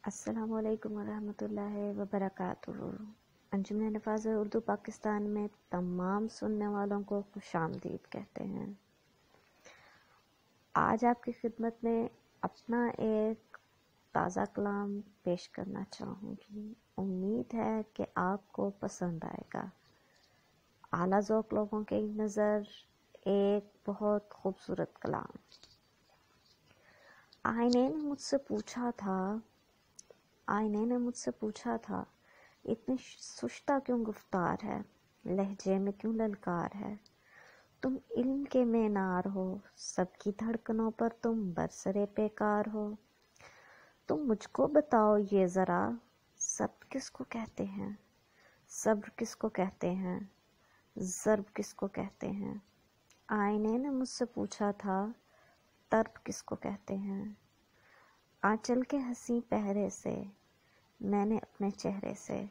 السلام علیکم ورحمۃ اللہ وبرکاتہ۔ انجمن نفاذ اردو پاکستان میں تمام سننے والوں کو خوش آمدید کہتے ہیں۔ آج آپ کی خدمت میں اپنا ایک تازہ کلام پیش کرنا چاہوں گی۔ امید ہے کہ آپ کو پسند آئے گا۔ اعلیٰ ذوق لوگوں کی نظر ایک بہت خوبصورت کلام۔ آئینے نے مجھ سے پوچھا تھا اتنی سشتہ کیوں گفتار ہے، لہجے میں کیوں للکار ہے؟ تم علم کے مینار ہو، سب کی دھڑکنوں پر تم برسرے پیکار ہو۔ تم مجھ کو بتاؤ یہ ذرا، ضبط کس کو کہتے ہیں، صبر کس کو کہتے ہیں، ضرب کس کو کہتے ہیں؟ آئینے نے مجھ سے پوچھا تھا طرب کس کو کہتے ہیں؟ آنچل کے حسیں پہرے سے میں نے اپنے چہرے سے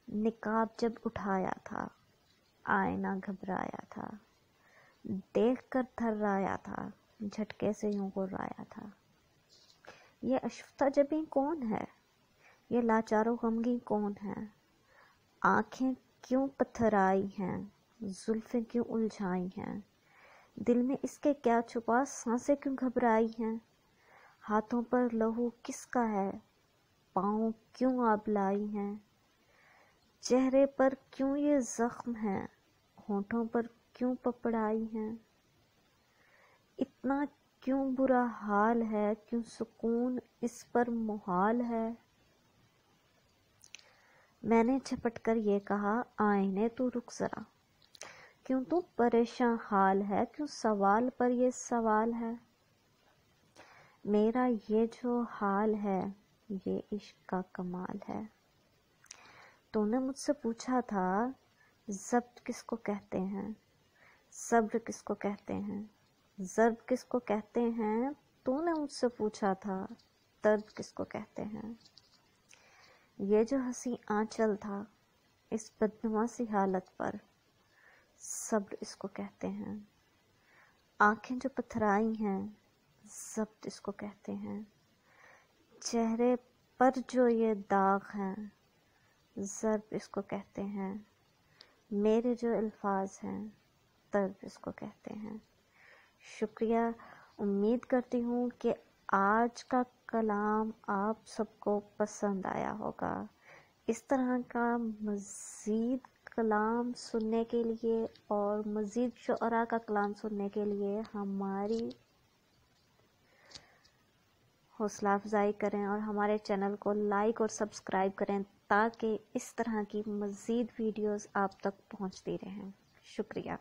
نقاب جب اٹھایا تھا، آئینہ گھبرایا تھا، دیکھ کر تھرایا تھا، جھٹکے سے یوں غرایا تھا۔ یہ اشفتہ جبیں کون ہے، یہ لاچار و غمگین کون ہے؟ آنکھیں کیوں پتھرائی ہیں، زلفیں کیوں الجھائی ہیں؟ دل میں اس کے کیا چھپا، سانسیں کیوں گھبرائی ہیں؟ ہاتھوں پر لہو کس کا ہے، پاؤں کیوں آبلائی ہیں؟ چہرے پر کیوں یہ زخم ہیں، ہونٹوں پر کیوں پپڑائی ہیں؟ اتنا کیوں برا حال ہے، کیوں سکون اس پر محال ہے؟ میں نے جھپٹ کر یہ کہا، آئینے تو رک ذرا، کیوں تو پریشاں حال ہے، کیوں سوال پر یہ سوال ہے؟ میرا یہ جو حال ہے یہ عشق کا کمال ہے۔ تو نے مجھ سے پوچھا تھا ضبط کس کو کہتے ہیں، صبر کس کو کہتے ہیں، ضرب کس کو کہتے ہیں؟ تو نے مجھ سے پوچھا تھا طرب کس کو کہتے ہیں؟ یہ جو حسین آنچل تھا اس بدنما سی حالت پر، صبر اس کو کہتے ہیں۔ آنکھیں جو پتھرائی ہیں، ضبط اس کو کہتے ہیں۔ چہرے پر جو یہ داغ ہیں، ضرب اس کو کہتے ہیں۔ میرے جو الفاظ ہیں، طرب اس کو کہتے ہیں۔ شکریہ۔ امید کرتی ہوں کہ آج کا کلام آپ سب کو پسند آیا ہوگا۔ اس طرح کا مزید کلام سننے کے لیے اور مزید شعراء کا کلام سننے کے لیے ہماری حوصلہ افزائی کریں اور ہمارے چینل کو لائک اور سبسکرائب کریں تاکہ اس طرح کی مزید ویڈیوز آپ تک پہنچتی رہیں۔ شکریہ۔